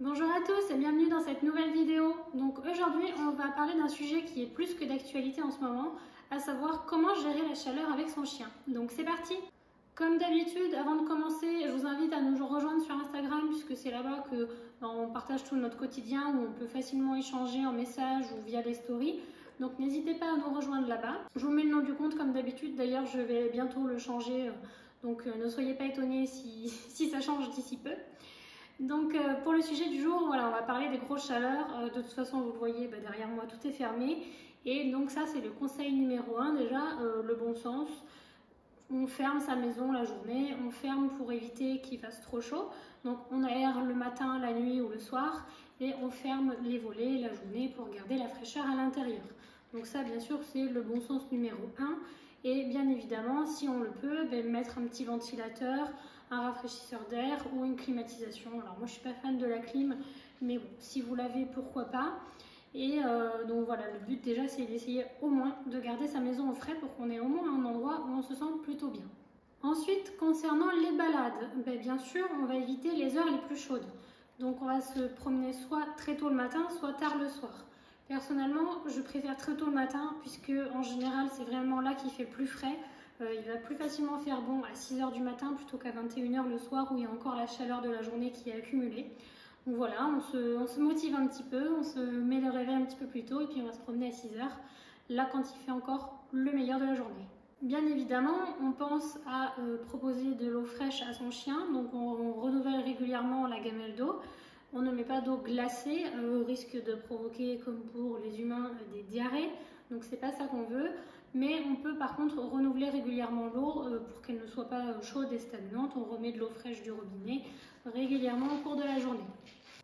Bonjour à tous et bienvenue dans cette nouvelle vidéo. Donc aujourd'hui on va parler d'un sujet qui est plus que d'actualité en ce moment, à savoir comment gérer la chaleur avec son chien. Donc c'est parti! Comme d'habitude, avant de commencer, je vous invite à nous rejoindre sur Instagram puisque c'est là-bas que on partage tout notre quotidien, où on peut facilement échanger en message ou via les stories. Donc n'hésitez pas à nous rejoindre là-bas. Je vous mets le nom du compte comme d'habitude, d'ailleurs je vais bientôt le changer, donc ne soyez pas étonnés si ça change d'ici peu. Donc pour le sujet du jour, voilà, on va parler des grosses chaleurs. De toute façon, vous le voyez, derrière moi, tout est fermé. Et donc ça, c'est le conseil numéro 1 déjà, le bon sens. On ferme sa maison la journée, on ferme pour éviter qu'il fasse trop chaud. Donc on aère le matin, la nuit ou le soir. Et on ferme les volets la journée pour garder la fraîcheur à l'intérieur. Donc ça, bien sûr, c'est le bon sens numéro 1. Et bien évidemment, si on le peut, mettre un petit ventilateur, un rafraîchisseur d'air ou une climatisation. Alors moi je suis pas fan de la clim, mais bon, si vous l'avez, pourquoi pas. Et donc voilà, le but déjà c'est d'essayer au moins de garder sa maison au frais pour qu'on ait au moins un endroit où on se sent plutôt bien. Ensuite, concernant les balades, bien sûr on va éviter les heures les plus chaudes. Donc on va se promener soit très tôt le matin, soit tard le soir. Personnellement, je préfère très tôt le matin puisque en général c'est vraiment là qu'il fait plus frais. Il va plus facilement faire bon à 6 h du matin plutôt qu'à 21 h le soir où il y a encore la chaleur de la journée qui est accumulée. Donc voilà, on se motive un petit peu, on se met le réveil un petit peu plus tôt et puis on va se promener à 6 h, là quand il fait encore le meilleur de la journée. Bien évidemment, on pense à proposer de l'eau fraîche à son chien, donc on renouvelle régulièrement la gamelle d'eau. On ne met pas d'eau glacée au risque de provoquer, comme pour les humains, des diarrhées. Donc c'est pas ça qu'on veut. Mais on peut par contre renouveler régulièrement l'eau pour qu'elle ne soit pas chaude et stagnante. On remet de l'eau fraîche du robinet régulièrement au cours de la journée.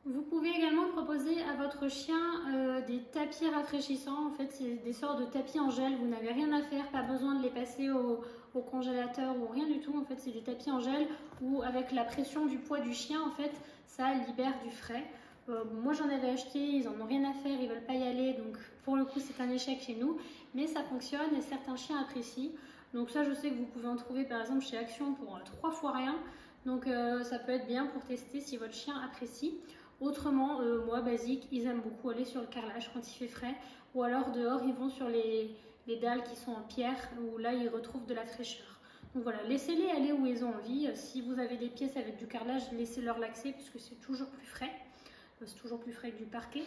Vous pouvez également proposer à votre chien des tapis rafraîchissants. En fait, c'est des sortes de tapis en gel. Vous n'avez rien à faire, pas besoin de les passer au congélateur ou rien du tout. En fait, c'est des tapis en gel où, avec la pression du poids du chien, en fait, ça libère du frais. Moi, j'en avais acheté, ils en ont rien à faire, ils veulent pas y aller. Donc, pour le coup, c'est un échec chez nous. Mais ça fonctionne et certains chiens apprécient. Donc ça, je sais que vous pouvez en trouver par exemple chez Action pour 3 fois rien. Donc ça peut être bien pour tester si votre chien apprécie. Autrement, moi, basique, ils aiment beaucoup aller sur le carrelage quand il fait frais. Ou alors dehors, ils vont sur les dalles qui sont en pierre, où là, ils retrouvent de la fraîcheur. Donc voilà, laissez-les aller où ils ont envie. Si vous avez des pièces avec du carrelage, laissez-leur l'accès puisque c'est toujours plus frais. C'est toujours plus frais que du parquet.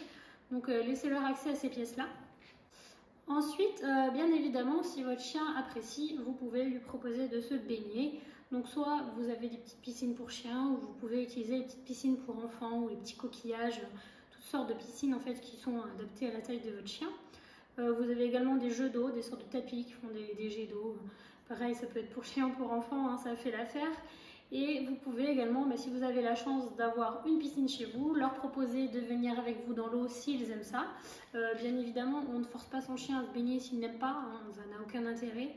Donc laissez-leur accès à ces pièces-là. Ensuite, bien évidemment, si votre chien apprécie, vous pouvez lui proposer de se baigner. Donc soit vous avez des petites piscines pour chiens, ou vous pouvez utiliser les petites piscines pour enfants, ou les petits coquillages, toutes sortes de piscines en fait qui sont adaptées à la taille de votre chien. Vous avez également des jeux d'eau, des sortes de tapis qui font des jets d'eau. Pareil, ça peut être pour chiens ou pour enfants, hein, ça fait l'affaire. Et vous pouvez également, si vous avez la chance d'avoir une piscine chez vous, leur proposer de venir avec vous dans l'eau s'ils aiment ça. Bien évidemment, on ne force pas son chien à se baigner s'il n'aime pas, hein, ça n'a aucun intérêt.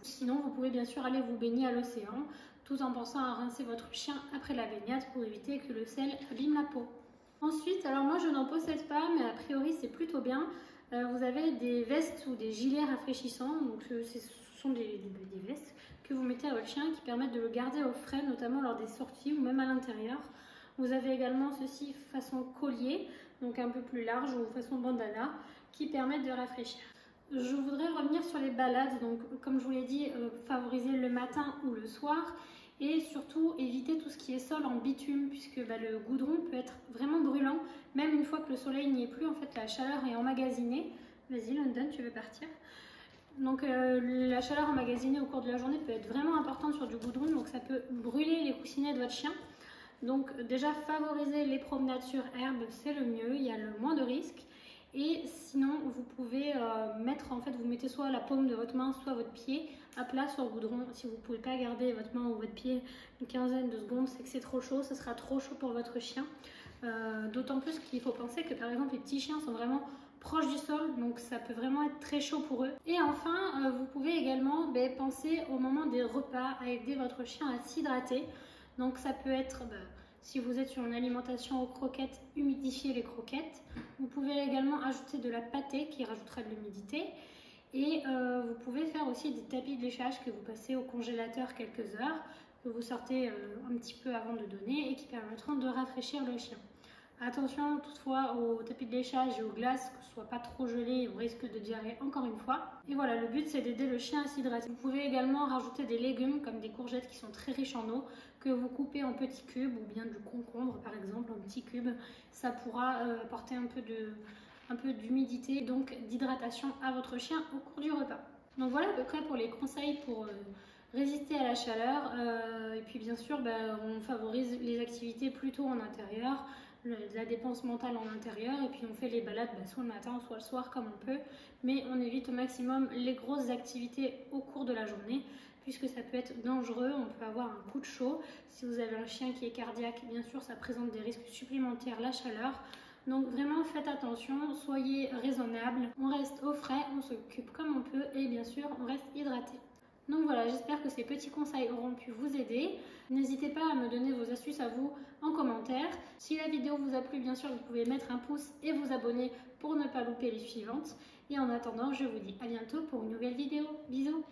Sinon, vous pouvez bien sûr aller vous baigner à l'océan, tout en pensant à rincer votre chien après la baignade pour éviter que le sel abîme la peau. Ensuite, alors moi je n'en possède pas, mais a priori c'est plutôt bien. Vous avez des vestes ou des gilets rafraîchissants, donc ce sont des vestes que vous mettez à votre chien qui permettent de le garder au frais, notamment lors des sorties ou même à l'intérieur. Vous avez également ceci façon collier, donc un peu plus large, ou façon bandana, qui permettent de rafraîchir. Je voudrais revenir sur les balades, donc comme je vous l'ai dit, favoriser le matin ou le soir. Et surtout éviter tout ce qui est sol en bitume puisque le goudron peut être vraiment brûlant même une fois que le soleil n'y est plus. En fait, la chaleur est emmagasinée. Vas-y London, tu veux partir? Donc la chaleur emmagasinée au cours de la journée peut être vraiment importante sur du goudron, donc ça peut brûler les coussinets de votre chien. Donc déjà favoriser les promenades sur herbe, c'est le mieux, il y a le moins de risques. Et sinon, vous pouvez vous mettez soit la paume de votre main, soit votre pied à plat sur le goudron. Si vous ne pouvez pas garder votre main ou votre pied une quinzaine de secondes, c'est que c'est trop chaud, ce sera trop chaud pour votre chien. D'autant plus qu'il faut penser que par exemple les petits chiens sont vraiment proches du sol, donc ça peut vraiment être très chaud pour eux. Et enfin, vous pouvez également penser au moment des repas à aider votre chien à s'hydrater. Donc ça peut être... si vous êtes sur une alimentation aux croquettes, humidifiez les croquettes. Vous pouvez également ajouter de la pâtée qui rajoutera de l'humidité. Et vous pouvez faire aussi des tapis de léchage que vous passez au congélateur quelques heures. que vous sortez un petit peu avant de donner et qui permettront de rafraîchir le chien. Attention toutefois au tapis de léchage et aux glaces, que ce soit pas trop gelé, au risque de diarrhée encore une fois. Et voilà, le but c'est d'aider le chien à s'hydrater. Vous pouvez également rajouter des légumes comme des courgettes qui sont très riches en eau, que vous coupez en petits cubes, ou bien du concombre par exemple en petits cubes. Ça pourra apporter un peu d'humidité et donc d'hydratation à votre chien au cours du repas. Donc voilà à peu près pour les conseils pour résister à la chaleur. Et puis bien sûr, on favorise les activités plutôt en intérieur, la dépense mentale en intérieur, et puis on fait les balades soit le matin, soit le soir comme on peut, mais on évite au maximum les grosses activités au cours de la journée, puisque ça peut être dangereux, on peut avoir un coup de chaud. Si vous avez un chien qui est cardiaque, bien sûr, ça présente des risques supplémentaires, la chaleur. Donc vraiment faites attention, soyez raisonnable, on reste au frais, on s'occupe comme on peut et bien sûr on reste hydraté. Donc voilà, j'espère que ces petits conseils auront pu vous aider. N'hésitez pas à me donner vos astuces à vous en commentaire. Si la vidéo vous a plu, bien sûr, vous pouvez mettre un pouce et vous abonner pour ne pas louper les suivantes. Et en attendant, je vous dis à bientôt pour une nouvelle vidéo. Bisous!